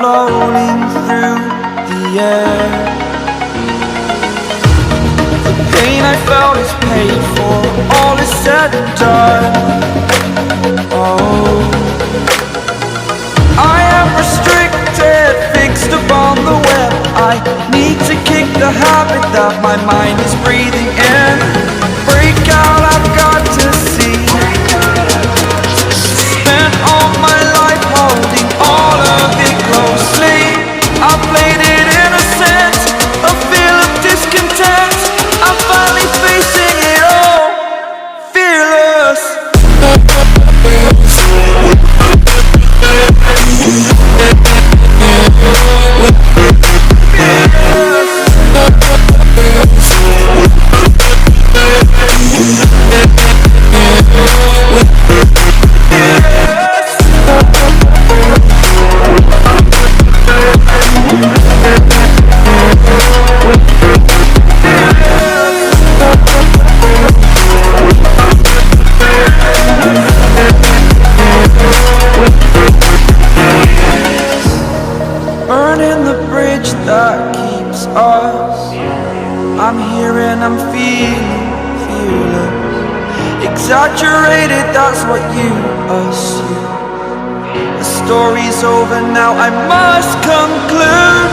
floating through the air. The pain I felt is paid for, all is said and done. Oh, I am restricted, fixed upon the web. I need to kick the habit that my mind is breathing in. Break out, I've got to see. Spent all my life holding all of it closely. I played it innocent, a feel of discontent. I'm finally facing it all, fearless. Burning the bridge that keeps us. I'm here and I'm feeling fearless. Exaggerated, that's what you assume. The story's over now, I must conclude.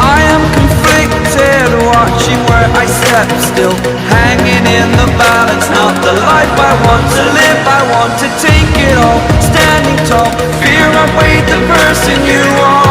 I am conflicted, watching where I step still, hanging in the balance. Not the life I want to live, I want to take it all. Standing tall, fear I weighed the person you are.